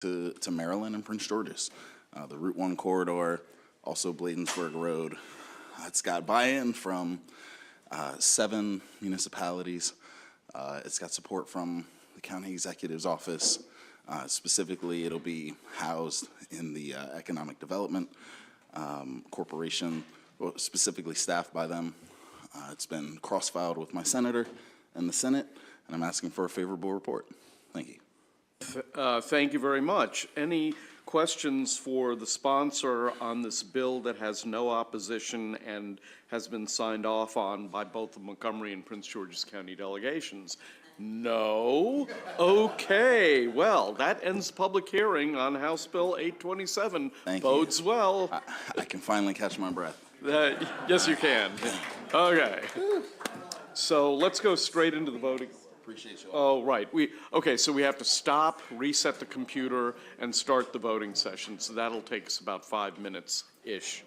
to Maryland and Prince George's. The Route 1 corridor, also Bladensburg Road. It's got buy-in from 7 municipalities. It's got support from the county executive's office. Specifically, it'll be housed in the Economic Development Corporation, specifically staffed by them. It's been cross-filed with my senator and the Senate, and I'm asking for a favorable report. Thank you. Thank you very much. Any questions for the sponsor on this bill that has no opposition and has been signed off on by both the Montgomery and Prince George's County delegations? No? Okay. Well, that ends public hearing on House Bill 827. Thank Bodes you. well. I can finally catch my breath. Yes, you can. Okay. So let's go straight into the voting. Appreciate you all. Oh, right. Okay, so we have to stop, reset the computer, and start the voting session. So that'll take us about 5 minutes-ish.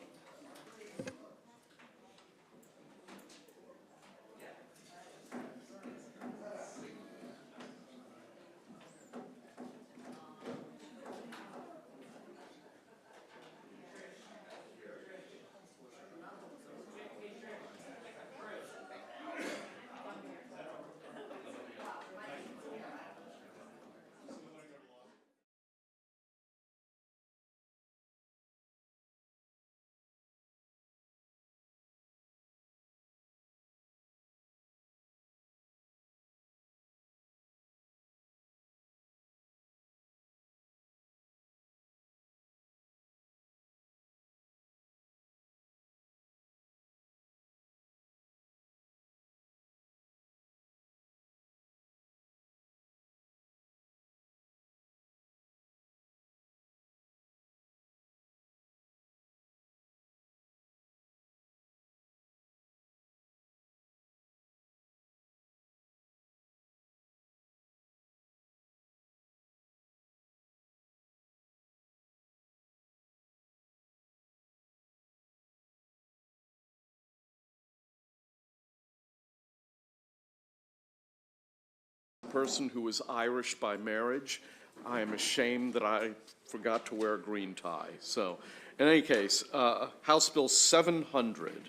Person who is Irish by marriage, I am ashamed that I forgot to wear a green tie. So, in any case, House Bill 700.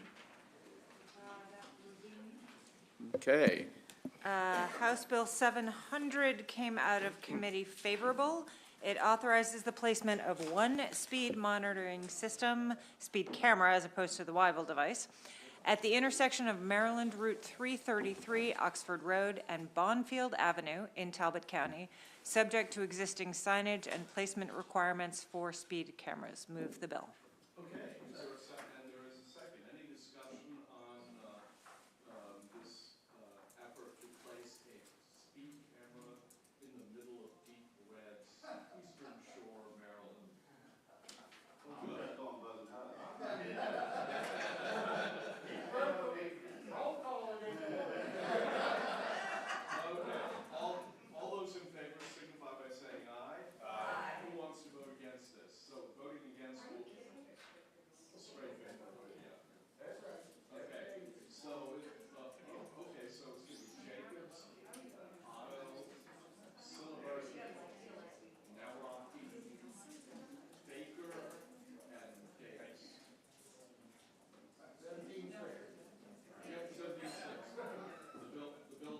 Okay. House Bill 700 came out of committee favorable. It authorizes the placement of one speed monitoring system, speed camera as opposed to the Wyville device, at the intersection of Maryland Route 333, Oxford Road, and Bonfield Avenue in Talbot County, subject to existing signage and placement requirements for speed cameras. Move the bill. Okay. Is there a second? And there is a second. Any discussion on this effort to place a speed camera in the middle of Deep Red's Eastern Shore, Maryland? Oh, good.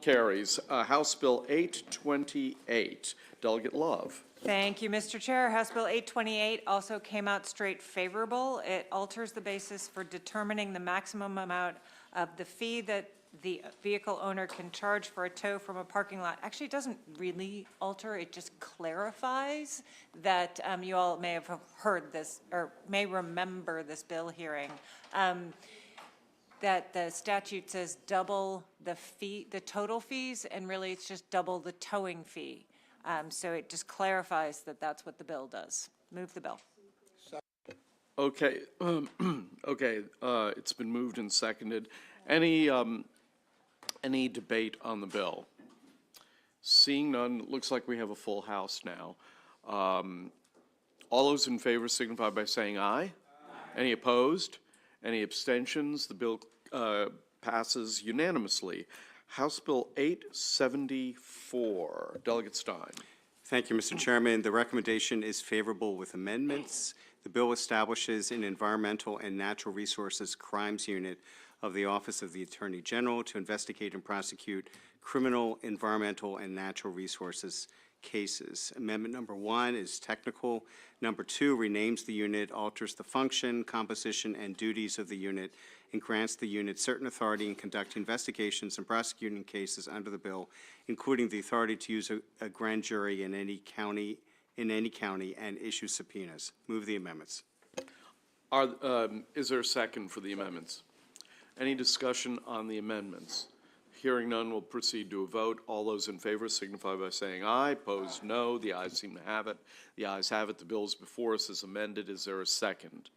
Carries. House Bill 828. Delegate Love. Thank you, Mr. Chair. House Bill 828 also came out straight favorable. It alters the basis for determining the maximum amount of the fee that the vehicle owner can charge for a tow from a parking lot. Actually, it doesn't really alter, it just clarifies that you all may have heard this or may remember this bill hearing. That the statute says double the fee, the total fees, and really it's just double the towing fee. So it just clarifies that that's what the bill does. Move the bill. Okay. Okay. It's been moved and seconded. Any debate on the bill? Seeing none, it looks like we have a full house now. All those in favor signify by saying aye. Aye. Any opposed? Any abstentions? The bill passes unanimously. House Bill 874. Delegate Stein. Thank you, Mr. Chairman. The recommendation is favorable with amendments. The bill establishes an Environmental and Natural Resources Crimes Unit of the Office of the Attorney General to investigate and prosecute criminal, environmental, and natural resources cases. Amendment number 1 is technical. Number 2 renames the unit, alters the function, composition, and duties of the unit, and grants the unit certain authority in conducting investigations and prosecuting cases under the bill, including the authority to use a grand jury in any county and issue subpoenas. Move the amendments. Is there a second for the amendments? Any discussion on the amendments? Hearing none, we'll proceed to a vote. All those in favor signify by saying aye. Opposed, no. The ayes seem to have it. The ayes have it. The bill is before us as amended. Is there a second?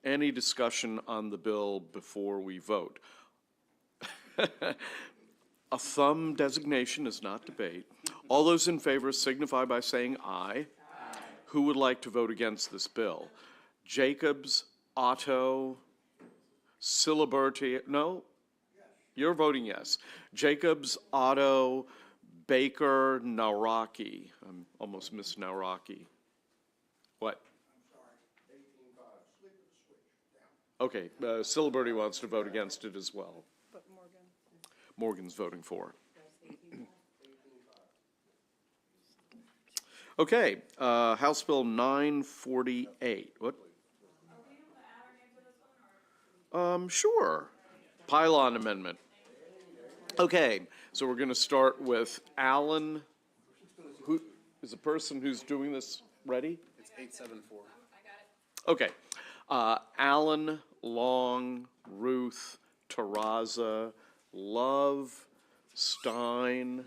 Any discussion on the bill before we vote? A thumb designation is not debate. All those in favor signify by saying aye. Who would like to vote against this bill? Jacobs, Otto, Siliberti, no? You're voting yes. Jacobs, Otto, Baker, Nawrocki. I almost missed Nawrocki. What? Okay, Siliberti wants to vote against it as well. But Morgan. Morgan's voting for. Okay, House Bill 948. What? Sure. Pylon amendment. Okay, so we're going to start with Alan. Who is the person who's doing this ready? It's 874. Okay. Alan, Long, Ruth, Terraza, Love, Stein,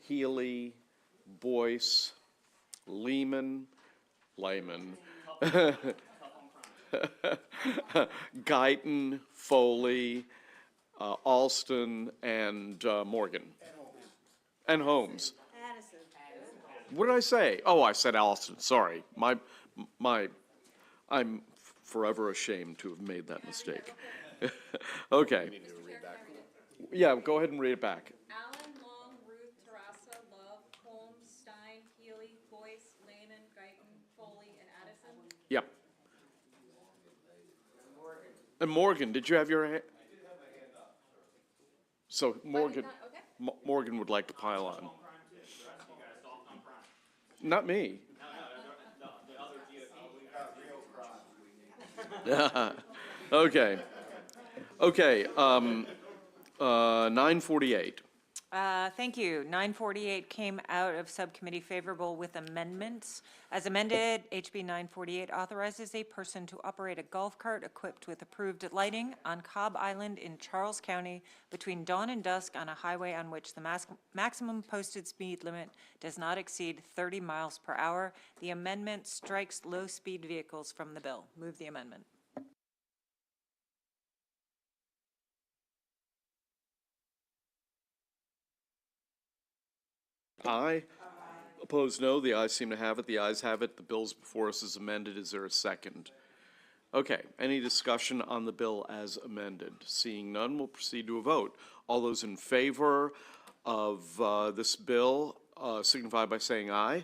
Healy, Boyce, Lehman, Guyton, Foley, Alston, and Morgan. And Holmes. What did I say? Oh, I said Alston, sorry. I'm forever ashamed to have made that mistake. Okay. Yeah, go ahead and read it back. Allen, Long, Ruth, Terrassa, Love, Holmes, Stein, Healy, Boyce, Lehman, Guyton, Foley, and Addison. Yep. And Morgan, did you have your hand? I did have my hand up, sir. So Morgan, Okay. Morgan would like to pile on. Not me. Okay. Okay, 948. Thank you. 948 came out of subcommittee favorable with amendments. As amended, HB 948 authorizes a person to operate a golf cart equipped with approved lighting on Cobb Island in Charles County between dawn and dusk on a highway on which the maximum posted speed limit does not exceed 30 miles per hour. The amendment strikes low-speed vehicles from the bill. Move the amendment. Aye. Opposed, no. The ayes seem to have it. The ayes have it. The bill's before us is amended. Is there a second? Okay. Any discussion on the bill as amended? Seeing none, we'll proceed to a vote. All those in favor of this bill signify by saying aye. Aye.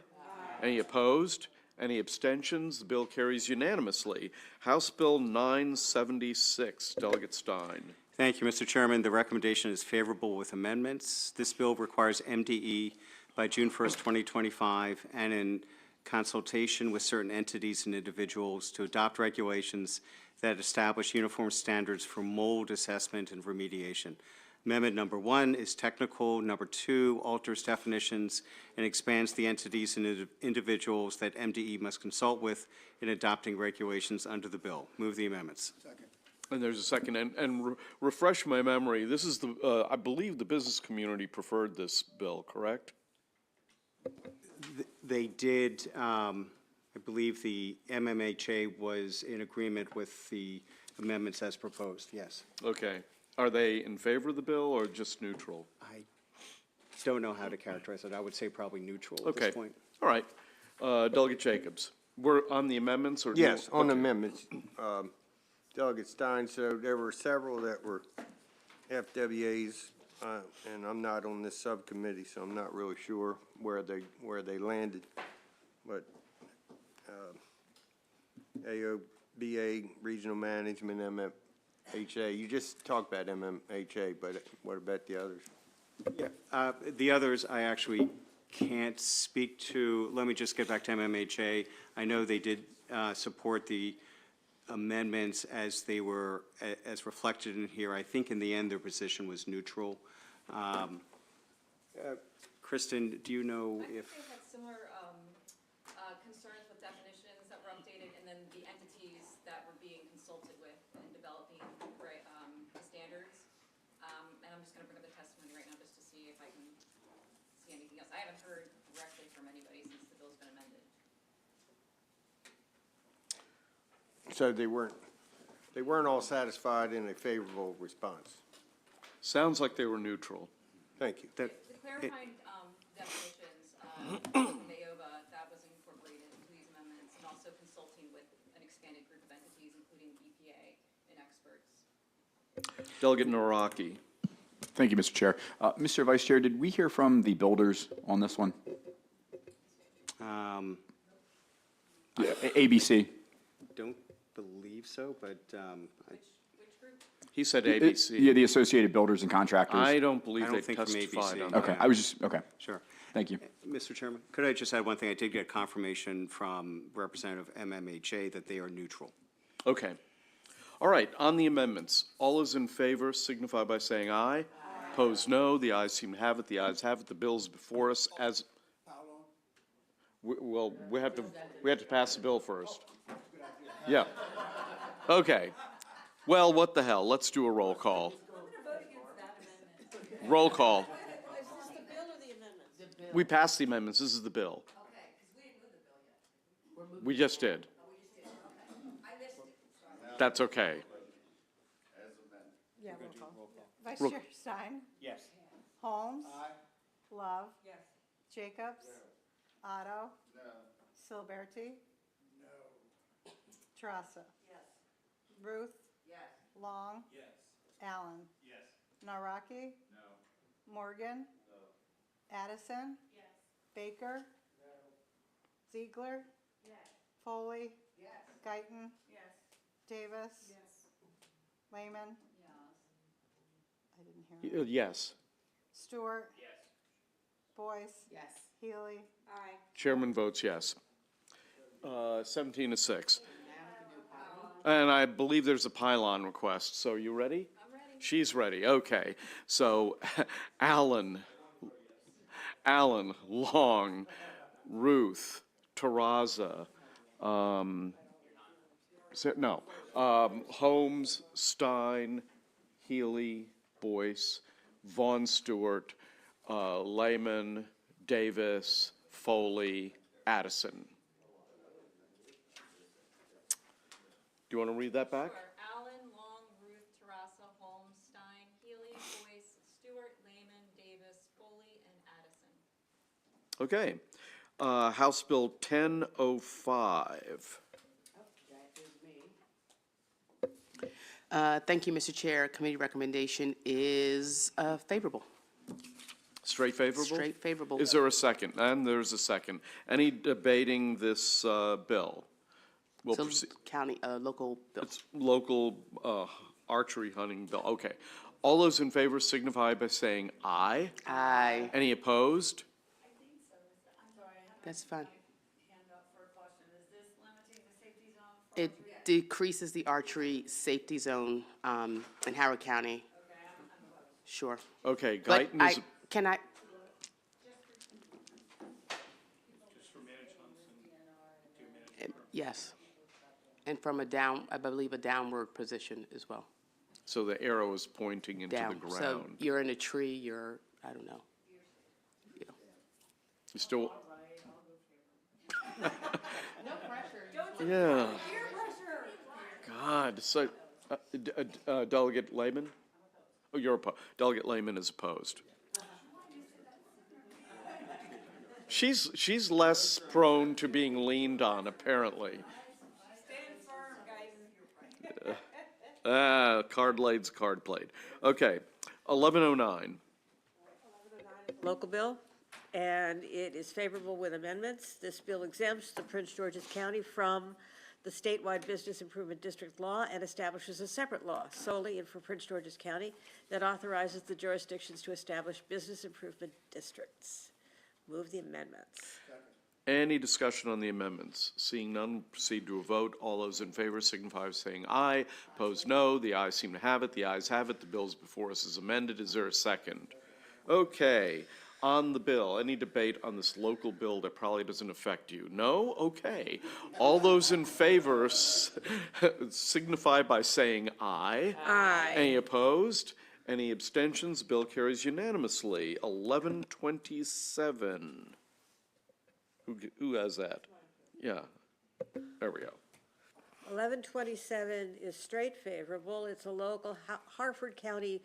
Any opposed? Any abstentions? The bill carries unanimously. House Bill 976. Delegate Stein. Thank you, Mr. Chairman. The recommendation is favorable with amendments. This bill requires MDE by June 1st, 2025, and in consultation with certain entities and individuals to adopt regulations that establish uniform standards for mold assessment and remediation. Amendment number 1 is technical. Number 2 alters definitions and expands the entities and individuals that MDE must consult with in adopting regulations under the bill. Move the amendments. Second. And there's a second, and refresh my memory, this is the, I believe the business community preferred this bill, correct? They did, I believe the MMHA was in agreement with the amendments as proposed, yes. Okay. Are they in favor of the bill or just neutral? I don't know how to characterize it. I would say probably neutral at Okay. this point. All right. Delegate Jacobs, we're on the amendments or? Yes, on Okay. amendments. Delegate Stein, so there were several that were FWAs and I'm not on this subcommittee, so I'm not really sure where they landed. But AOBA, Regional Management, MMHA, you just talked about MMHA, but what about the others? Yeah, the others I actually can't speak to. Let me just get back to MMHA. I know they did support the amendments as they were, as reflected in here. I think in the end, their position was neutral. Kristen, do you know I think if? they had similar concerns with definitions that were updated, and then the entities that were being consulted with in developing the standards. And I'm just going to bring up the testimony right now just to see if I can see anything else. I haven't heard directly from anybody since the bill's been amended. So they weren't all satisfied in a favorable response. Sounds like they were neutral. Thank you. The clarifying definitions from the AOBA, that was incorporated into these amendments, and also consulting with an expanded group of entities, including EPA and experts. Delegate Noraki. Thank you, Mr. Chair. Mr. Vice Chair, did we hear from the builders on this one? ABC. Don't believe so, but Which group? He said ABC. Yeah, the Associated Builders and Contractors. I don't believe I they don't think from testified ABC. on that. Okay, I was just, okay, sure. thank you. Mr. Chairman, could I just add one thing? I did get confirmation from Representative MMHA that they are neutral. Okay. All right, on the amendments, all those in favor signify by saying aye. Opposed, no. The ayes seem to have it. The ayes have it. The bill's before us as. Well, we have to pass the bill first. Yeah. Okay. Well, what the hell? Let's do a roll call. Roll call. Is this the bill or the amendments? We passed the amendments. This is the bill. Okay, because we didn't move the bill yet. We just did. I missed it. That's okay. Yeah, roll call. Vice Roll- Chair Stein? Yes. Holmes? Love? Yes. Jacobs? Otto? No. Silberti? No. Tarassa? Yes. Ruth? Yes. Long? Yes. Allen? Yes. Naraki? No. Morgan? No. Addison? Yes. Baker? No. Ziegler? Yes. Foley? Yes. Guyton? Yes. Davis? Yes. Lehman? I didn't hear. Yes. Stewart? Yes. Boyce? Yes. Healy? Aye. Chairman votes yes. 17-6. And I believe there's a pylon request, so you ready? I'm ready. She's ready, okay. So Allen, Long, Ruth, Tarraza, Holmes, Stein, Healy, Boyce, Vaughn Stewart, Lehman, Davis, Foley, Addison. Do you want to read that back? Sure. Allen, Long, Ruth, Tarassa, Holmes, Stein, Healy, Boyce, Stewart, Lehman, Davis, Foley, and Addison. Okay. House Bill 1005. Thank you, Mr. Chair. Committee recommendation is favorable. Straight favorable? Straight favorable. Is there a second? And there's a second. Any debating this bill? We'll So proceed. county, local bill. It's local archery hunting bill. Okay. All those in favor signify by saying aye. Aye. Any opposed? That's fine. Hand up for a question. Is this limiting the safety zone for It decreases the archery safety zone in Howard County. Sure. Okay, But Guyton is, can I? Yes. And from a down, I believe a downward position as well. so the arrow is pointing into the Down. So ground. you're in a tree, you're, I don't know. Yeah. You still? Yeah. God, so, Delegate Lehman? Oh, you're opposed. Delegate Lehman is opposed. She's less prone to being leaned on, apparently. Stand firm, guys. Card laid's card played. Okay, 1109. local bill, and it is favorable with amendments. This bill exempts the Prince George's County from the statewide Business Improvement District law and establishes a separate law solely and for Prince George's County that authorizes the jurisdictions to establish business improvement districts. Move the amendments. Any discussion on the amendments? Seeing none, proceed to a vote. All those in favor signify by saying aye. Opposed, no. The ayes seem to have it. The ayes have it. The bill's before us is amended. Is there a second? Okay. On the bill, any debate on this local bill that probably doesn't affect you? No? Okay. All those in favor signify by saying aye. Aye. Any opposed? Any abstentions? Bill carries unanimously. 1127. Who has that? Yeah. There we go. 1127 is straight favorable. It's a local Harford County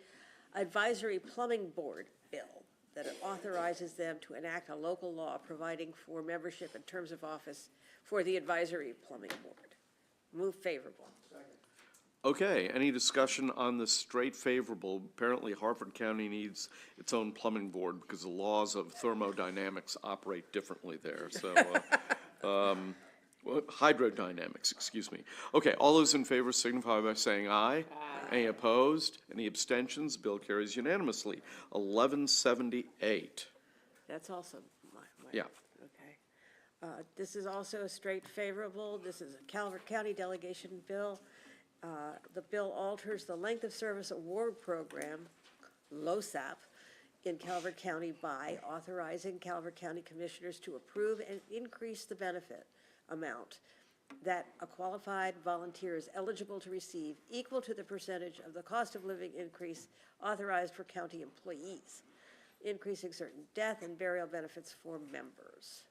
Advisory Plumbing Board bill that authorizes them to enact a local law providing for membership and terms of office for the Advisory Plumbing Board. Move favorable. Okay, any discussion on the straight favorable? Apparently Harford County needs its own plumbing board because the laws of thermodynamics operate differently there, so, hydrodynamics, excuse me. Okay, all those in favor signify by saying aye. Aye. Any opposed? Any abstentions? Bill carries unanimously. 1178. That's also my. Yeah. Okay. This is also a straight favorable. This is a Calvert County delegation bill. The bill alters the length of service award program, LOSAP, in Calvert County by authorizing Calvert County commissioners to approve and increase the benefit amount that a qualified volunteer is eligible to receive equal to the percentage of the cost of living increase authorized for county employees, increasing certain death and burial benefits for members.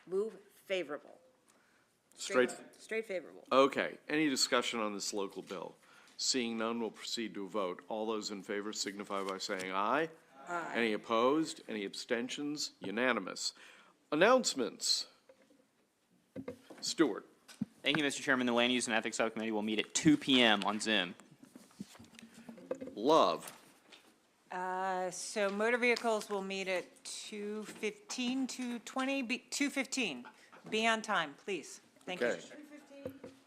Move favorable. Straight favorable. Okay, any discussion on this local bill? Seeing none, we'll proceed to a vote. All those in favor signify by saying aye. Aye. Any opposed? Any abstentions? Unanimous. Announcements. Stewart. Thank you, Mr. Chairman. The Land Use and Ethics Subcommittee will meet at 2 p.m. on Zoom. Love. So motor vehicles will meet at 2:15, 2:15. Be on time, please. Thank you. Okay.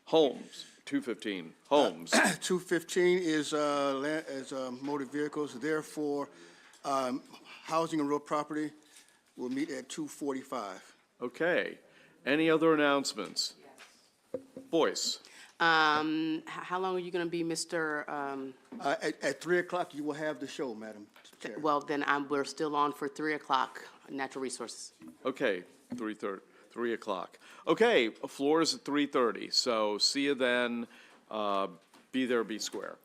Holmes, 2:15. Holmes. 215 is motor vehicles. Therefore, housing and real property will meet at 2:45. Okay. Any other announcements? Boyce. How long are you going to be, Mr.? At 3 o'clock, you will have the show, Madam Chair. Well, then we're still on for 3 o'clock, Natural Resources. Okay, 3 o'clock. Okay, floor is at 3:30, so see you then. Be there, be square.